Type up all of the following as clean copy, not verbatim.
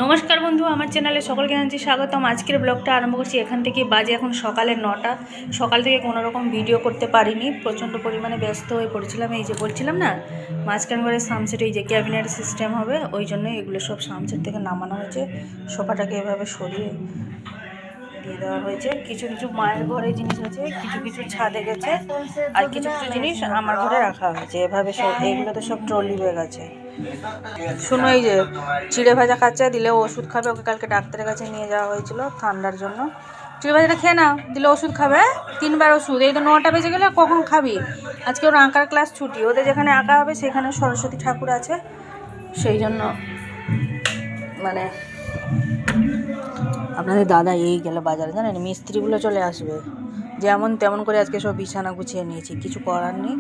নমস্কার বন্ধু, আমার চ্যানেলে সকলকে জানাচ্ছি স্বাগতম। আজকের ব্লগটা আরম্ভ করছি এখান থেকে। বাজে এখন সকালে 9টা। সকাল থেকে কোনো রকম ভিডিও করতে পারিনি, প্রচণ্ড পরিমাণে ব্যস্ত হয়ে পড়েছিলাম। এই যে বলছিলাম না, মাঝখান ঘরে সামসেট এই যে ক্যাবিনেট সিস্টেম হবে, ওই জন্য এগুলো সব সামসেট থেকে নামানো হয়েছে। সোফাটাকে এভাবে সরিয়ে দিয়ে দেওয়া হয়েছে। কিছু কিছু মায়ের ঘরে জিনিস আছে, কিছু কিছু ছাদে গেছে, আর কিছু কিছু জিনিস আমার ঘরে রাখা হয়েছে। এভাবে সব এইগুলো তো সব ট্রলি ব্যাগ আছে। শুনো, এই যে চিড়ে ভাজা খাচ্ছে, দিলে ওষুধ খাবে। ওকে কালকে ডাক্তারের কাছে নিয়ে যাওয়া হয়েছিল ঠান্ডার জন্য। চিড়ে ভাজাটা খেয়ে নাও, দিলে ওষুধ খাবে। 3বার ওষুধ। এই তো 9টা বেজে গেলে কখন খাবি? আজকে ওর আঁকার ক্লাস ছুটি। ওদের যেখানে আঁকা হবে সেখানে সরস্বতী ঠাকুর আছে, সেই জন্য মানে আপনাদের দাদা এই গেল বাজারে, জানেন মিস্ত্রিগুলো চলে আসবে। যেমন তেমন করে আজকে সব বিছানা গুছিয়ে নিয়েছি, কিছু করার নেই।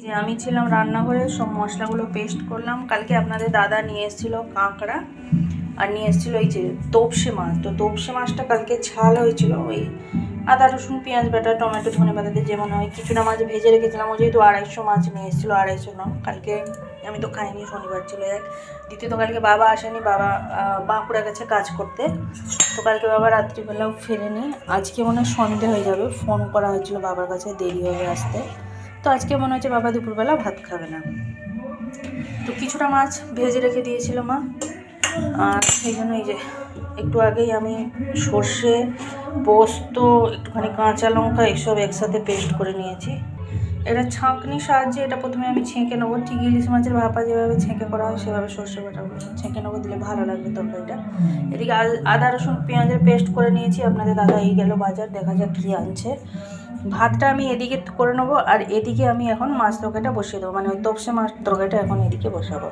যে আমি ছিলাম রান্নাঘরে, সব মশলাগুলো পেস্ট করলাম। কালকে আপনাদের দাদা নিয়ে এসেছিলো কাঁকড়া, আর নিয়ে এসেছিলো এই যে তোপসে মাছ। তো তোপসে মাছটা কালকে ঝাল হয়েছিল, ওই আদা রসুন পেঁয়াজ বাটা টমেটো ধনে পাতা দিয়ে যেমন হয়। কিছুটা মাছ ভেজে রেখেছিলাম। ও যেহেতু 250 মাছ নিয়ে এসেছিলো, 250 নাম। কালকে আমি তো খাইনি, শনিবার ছিল এক। দ্বিতীয়ত কালকে বাবা আসেনি, বাবা বাঁকুড়া গেছে কাজ করতে। তো কালকে বাবা রাত্রিবেলাও ফেরেনি। আজকে মনে হয় সন্ধে হয়ে যাবে। ফোন করা হয়েছিল বাবার কাছে, দেরি হবে আসতে। তো আজকে মনে হচ্ছে বাবা দুপুরবেলা ভাত খাবে না। তো কিছুটা মাছ ভেজে রেখে দিয়েছিল মা, আর সেই জন্য এই যে একটু আগেই আমি সর্ষে, পোস্ত, একটুখানি কাঁচা লঙ্কা এসব একসাথে পেস্ট করে নিয়েছি। এটা ছাঁকনির সাহায্যে এটা প্রথমে আমি ছেঁকে নেবো। ঠিক ইলিশ মাছের ভাপা যেভাবে ছেঁকে করা হয় সেভাবে সর্ষে বাটাগুলো ছেঁকে নেবো, দিলে ভালো লাগবে তরকারিটা। এদিকে আদা রসুন পেঁয়াজের পেস্ট করে নিয়েছি। আপনাদের দাদা এই গেল বাজার, দেখা যাক কী আনছে। ভাতটা আমি এদিকে করে নেবো, আর এদিকে আমি এখন মাছ তরকারিটা বসিয়ে দেবো, মানে ওই তপসে মাছ তরকারিটা এখন এদিকে বসাবো।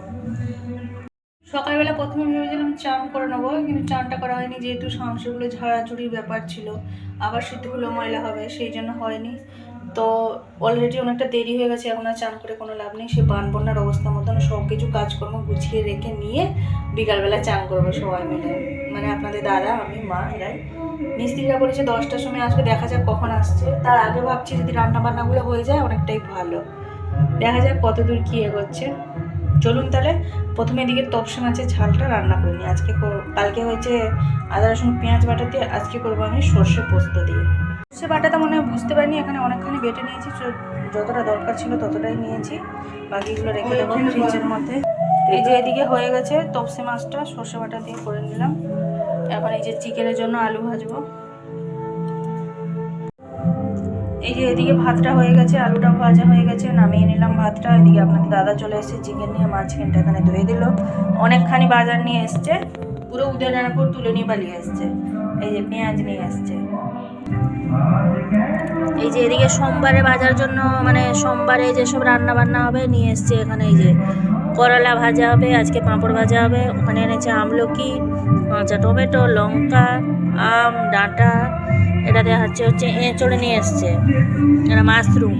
সকালবেলা প্রথমে ভেবেছিলাম চান করে নেবো, কিন্তু চানটা করা হয়নি, যেহেতু শামসগুলো ঝাড়াঝুড়ির ব্যাপার ছিল, আবার সিদ্ধগুলো ময়লা হবে, সেই জন্য হয়নি। তো অলরেডি অনেকটা দেরি হয়ে গেছে, এখন আর চান করে কোনো লাভ নেই। সে বান বন্যার অবস্থা মতন সব কিছু কাজকর্ম গুছিয়ে রেখে নিয়ে বিকালবেলা চান করবো সবাই মিলে, মানে আপনাদের দাদা, আমি, মা, এরাই। মিস্ত্রিরা বলেছে 10টার সময় আসবে, দেখা যাক কখন আসছে। তার আগে ভাবছি যদি রান্না বান্নাগুলো হয়ে যায় অনেকটাই ভালো। দেখা যাক কত দূর কী এগোচ্ছে। চলুন তাহলে প্রথমে এদিকে তপসে মাছের ঝালটা রান্না করে নিই। আজকে কালকে হয়েছে আদা রসুন পেঁয়াজ বাটা দিয়ে, আজকে করবো আমি সর্ষে পোস্ত দিয়ে। সর্ষে বাটাটা মনে হয় বুঝতে পারিনি, এখানে অনেকখানি বেটে নিয়েছি, যতটা দরকার ছিল ততটাই নিয়েছি। বাকিগুলো রেখে দেবো ফ্রিজের মধ্যে। এই যে এদিকে হয়ে গেছে তপসে মাছটা সর্ষে বাটা দিয়ে করে নিলাম। এখন এই যে চিকেনের জন্য আলু ভাজবো। এই যে এদিকে ভাতটা হয়ে গেছে, আলুটা ভাজা হয়ে গেছে, নামিয়ে নিলাম ভাতটা। এদিকে আপনাদের দাদা চলে এসেছে চিকেন নিয়ে। মা চিকেনটা এখানে ধুয়ে দিল। অনেকখানি বাজার নিয়ে এসছে, পুরো উদয়নারায়ণপুর তুলে নিয়ে পালিয়ে এসছে। এই যে পেঁয়াজ নিয়ে এসছে। এই যে এদিকে সোমবারে বাজার জন্য, মানে সোমবারে যেসব রান্না বান্না হবে নিয়ে এসছে এখানে। এই যে করলা ভাজা হবে, আজকে পাঁপড় ভাজা হবে। ওখানে এনেছে আমলকি, কাঁচা টমেটো, লঙ্কা, আম, ডাঁটা। এটাতে হচ্ছে এঁচড়ে নিয়ে এসছে, এটা মাশরুম।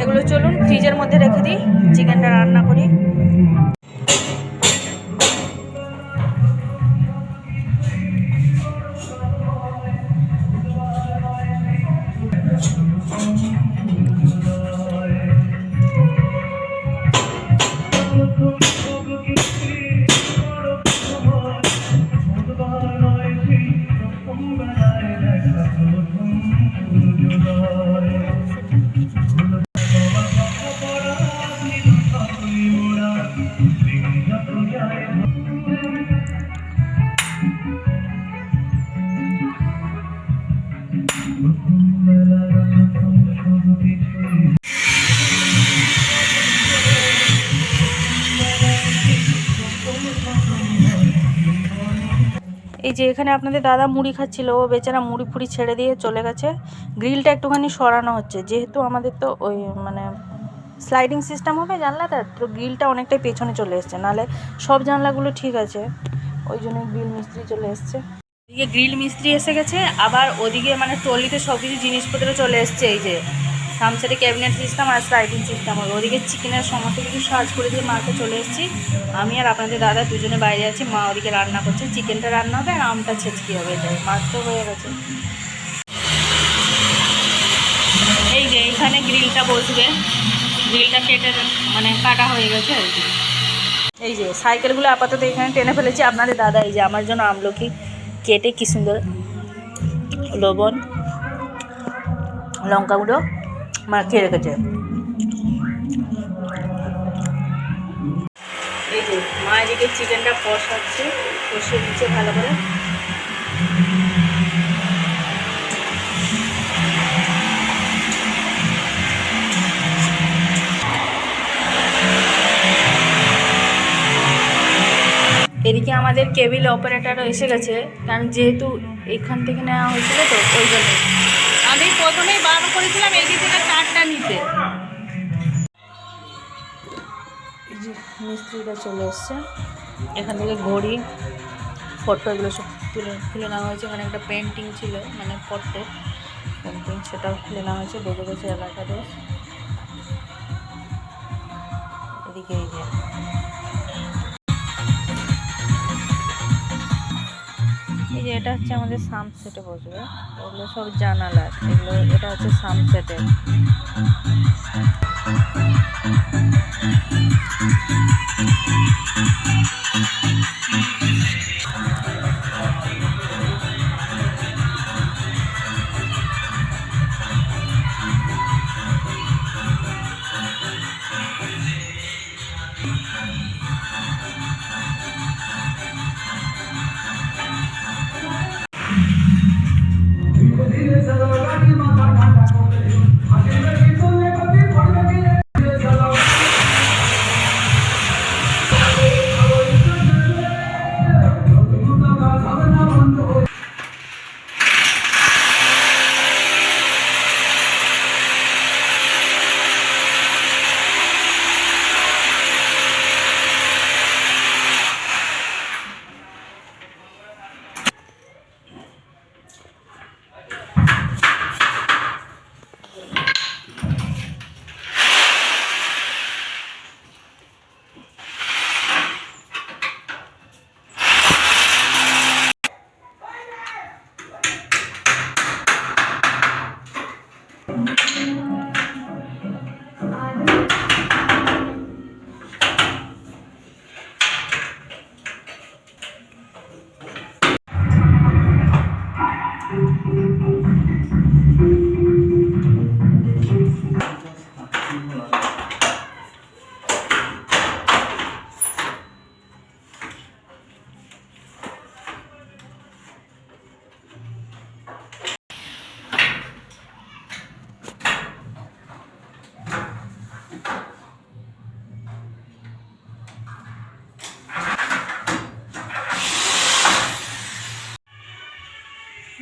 এগুলো চলুন ফ্রিজের মধ্যে রেখে দিই, চিকেনটা রান্না করি। এই যে এখানে আপনাদের দাদা মুড়ি খাচ্ছিল, ও বেচারা মুড়ি ফুড়ি ছেড়ে দিয়ে চলে গেছে। গ্রিলটা একটুখানি সরানো হচ্ছে, যেহেতু আমাদের তো ওই মানে স্লাইডিং সিস্টেম হবে জানলাটা, তো গ্রিলটা অনেকটাই পেছনে চলে এসছে, নাহলে সব জানলাগুলো ঠিক আছে। ওই জন্য গ্রিল মিস্ত্রি চলে এসছে। এদিকে গ্রিল মিস্ত্রি এসে গেছে, আবার ওদিকে মানে ট্রলিতে সব কিছু জিনিসপত্র চলে এসছে। এই যে সামসারে ক্যাবিনেট সিস্টেম আর স্লাইডিং সিস্টেম হবে। ওদিকে চিকেনের সমস্ত কিছু সার্চ করে দিয়ে মাকে চলে এসেছি। আমি আর আপনাদের দাদা দুজনে বাইরে আছি, মা ওদিকে রান্না করছে। চিকেনটা রান্না হবে আর আমটা ছেঁচকি হবে, এটাই। মাছ তো হয়ে গেছে। এই যে এখানে গ্রিলটা বসবে, গ্রিলটা কেটে মানে কাটা হয়ে গেছে আর কি। এই যে সাইকেলগুলো আপাতত এখানে টেনে ফেলেছি। আপনাদের দাদা এই যে আমার জন্য আমলকি কেটে কি সুন্দর লবণ লঙ্কা গুঁড়ো মাখিয়ে রেখেছে। এই যে মা এদিকে চিকেনটা কষাচ্ছে, কষিয়ে দিচ্ছে ভালো করে। এদিকে আমাদের কেবিল অপারেটরও এসে গেছে, কারণ যেহেতু এখান থেকে নেওয়া হয়েছিল তো ওই জন্য আমি প্রথমেই বারণ করেছিলাম এই দিক থেকে তারটা নিতে। এই যে মিস্ত্রিটা চলে এসছে, এখান থেকে ঘড়ি ফটো এগুলো সব খুলে নেওয়া হয়েছে। মানে একটা পেন্টিং ছিল, মানে ফটো পেন্টিং, সেটাও খুলে নেওয়া হয়েছে। বেঁধে গেছে এলাকা দোষ। এদিকে এই যে এই যে এটা হচ্ছে আমাদের সানসেটে বসবে, ওগুলো সব জানালার, এগুলো এটা হচ্ছে সানসেটের।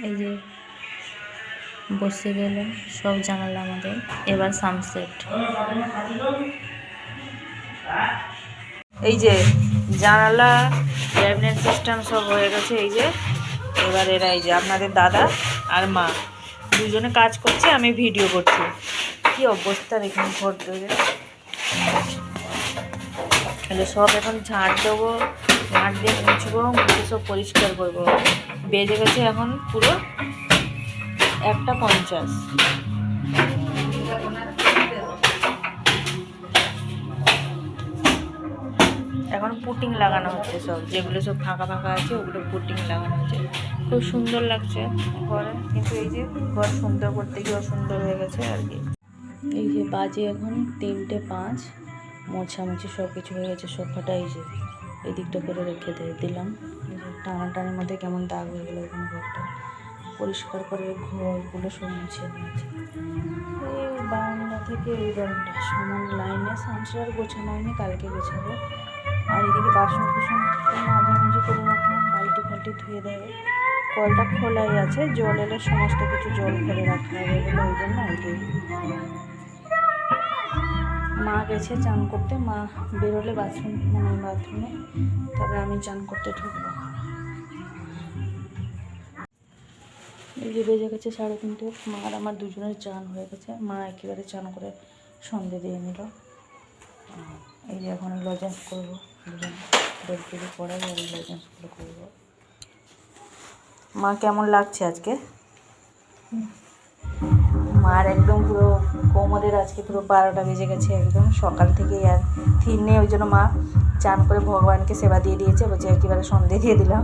এই যে বসে গেলেন সব জানালা আমাদের, এবার সানসেট। এই যে জানালা ক্যাবিনেট সিস্টেম সব হয়ে গেছে। এই যে এবার এরা এই যে আপনাদের দাদা আর মা দুজনে কাজ করছে, আমি ভিডিও করছি। কি অবস্থা দেখুন ঘর ধরে। সব এখন ঝাড় দেবো, ঝাড় দিয়ে মুছবো, মুছে সব পরিষ্কার করবো। বেজে গেছে এখন পুরো 1:50। এখন পুটিং লাগানো হচ্ছে, সব যেগুলো সব ফাঁকা ফাঁকা আছে ওগুলো পুটিং লাগানো হচ্ছে। খুব সুন্দর লাগছে ঘরে, কিন্তু এই যে ঘর সুন্দর করতে গিয়ে অসুন্দর হয়ে গেছে আর কি। এই যে বাজে এখন 3:05, মোছামুছি সব কিছু হয়ে গেছে। সোফাটা এই যে এদিকটা করে রেখে দিলাম। টানাটানির মধ্যে কেমন দাগ হয়ে গেলো, এখানে ঘরটা পরিষ্কার করে ঘরগুলো সব মুছে নিয়েছে। এই বারান্দা থেকে এই বারান্দা সমান লাইনে, সংসার গোছানো হয়নি, কালকে গোছাবো। আর এদিকে বাসন কুসন মাঝামাঝি করে রাখলাম, বালতি ফালতি ধুয়ে দেবে। কলটা খোলাই আছে, জল এলে সমস্ত কিছু জল ভরে রাখা হবে বলে ওই জন্য আর কি। মা গেছে চান করতে, মা বেরোলে বাথরুমে, তবে আমি চান করতে ঢুকবো। এই যে বেজে গেছে 3:30, মা আর আমার দুজনের চান হয়ে গেছে। মা একেবারে চান করে সন্ধে দিয়ে নিল। এই যে এখন লজেন্স করবো, দুজন দেড় পরে আর লজেন্সগুলো করবো। মা কেমন লাগছে আজকে? মার একদম পুরো কোমরের আজকে পুরো 12টা বেজে গেছে, একদম সকাল থেকেই আর থির নেই। ওই জন্য মা চান করে ভগবানকে সেবা দিয়ে দিয়েছে, বলছে একেবারে সন্ধে দিয়ে দিলাম।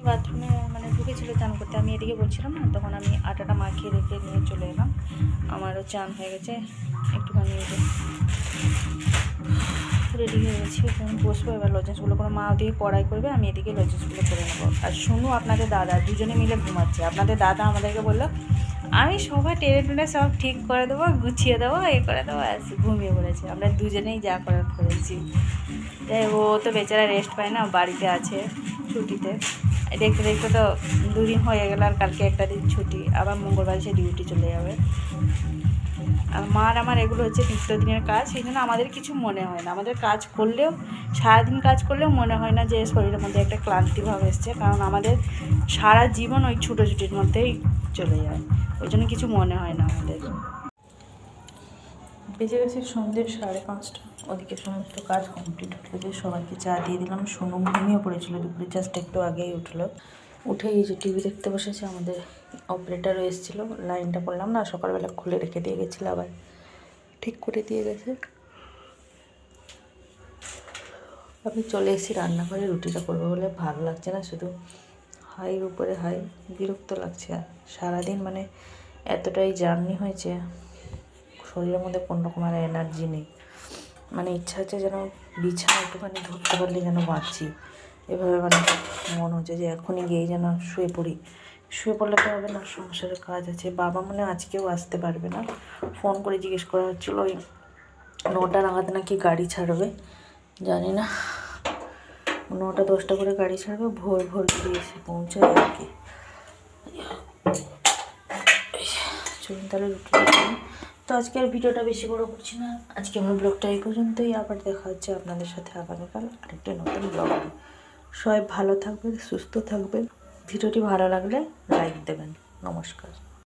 বাথরুমে মানে ঢুকেছিল চান করতে, আমি এদিকে বলছিলাম না, তখন আমি আটাটা মাখিয়ে রেখে নিয়ে চলে এলাম। আমারও চান হয়ে গেছে, একটুখানি রেডি হয়ে গেছি, তখন বসবো। এবার লজেন্সগুলো করে মা ওদিকে কড়াই করবে, আমি এদিকে লজেন্সগুলো করে নেবো। আর শুনু আপনাদের দাদা দুজনে মিলে ঘুমাচ্ছে। আপনাদের দাদা আমাদেরকে বললো আমি সবাই টেনে টুনে সব ঠিক করে দেবো, গুছিয়ে দেবো, করে দেবো, ঘুমিয়ে পড়েছে। আমরা দুজনেই যা করার করেছি। তাই ও তো বেচারা রেস্ট পায় না, বাড়িতে আছে ছুটিতে। দেখতে দেখতে তো 2 দিন হয়ে গেল, আর কালকে একটা দিন ছুটি, আবার মঙ্গলবার সে ডিউটি চলে যাবে। আর মার আমার এগুলো হচ্ছে নিত্যদিনের কাজ, সেই জন্য আমাদের কিছু মনে হয় না। আমাদের কাজ করলেও, সারাদিন কাজ করলেও মনে হয় না যে শরীরের মধ্যে একটা ক্লান্তিভাব এসছে, কারণ আমাদের সারা জীবন ওই ছুটোছুটির মধ্যেই চলে যায়, ওই জন্য কিছু মনে হয় না আমাদের। বেজে গেছে সন্ধ্যে 5:30। ওদিকে সমস্ত কাজ কমপ্লিট হয়ে গেছে, সবাইকে চা দিয়ে দিলাম। সোনু ঘুমিয়ে পড়েছিল দুপুরে, জাস্ট একটু আগেই উঠলো। উঠে এই যে টিভি দেখতে বসেছে। আমাদের অপারেটারও এসেছিলো, লাইনটা করলাম না, সকালবেলা খুলে রেখে দিয়ে গেছিলো, আবার ঠিক করে দিয়ে গেছে। আমি চলে এসেছি রান্নাঘরে, রুটিটা করবো বলে ভালো লাগছে না, শুধু হাইয়ের উপরে হাই, বিরক্ত লাগছে। আর সারাদিন মানে এতটাই জার্নি হয়েছে, শরীরের মধ্যে কোনো রকম আর এনার্জি নেই। মানে ইচ্ছা হচ্ছে যেন বিছানা একটুখানি ধরতে পারলে যেন বাঁচি, এভাবে মানে মনে হচ্ছে যে এখনই গিয়ে যেন শুয়ে পড়ি। শুয়ে পড়লে তো হবে না, সংসারের কাজ আছে। বাবা মনে আজকেও আসতে পারবে না, ফোন করে জিজ্ঞেস করা হচ্ছিলো ওই 9টা নাগাদ নাকি গাড়ি ছাড়বে, জানি না 9টা 10টা করে গাড়ি ছাড়বে, ভোর ভোর গিয়ে এসে পৌঁছায় আর কি। চলুন তাহলে রুটিটা করি। তো আজকে আর ভিডিওটা বেশি বড় করছি না, আজকে আমার ব্লগটা এই পর্যন্তই। আবার দেখা হচ্ছে আপনাদের সাথে আগামীকাল আরেকটা নতুন ব্লগ। সবাই ভালো থাকবেন, সুস্থ থাকবেন। ভিডিওটি ভালো লাগলে লাইক দেবেন। নমস্কার।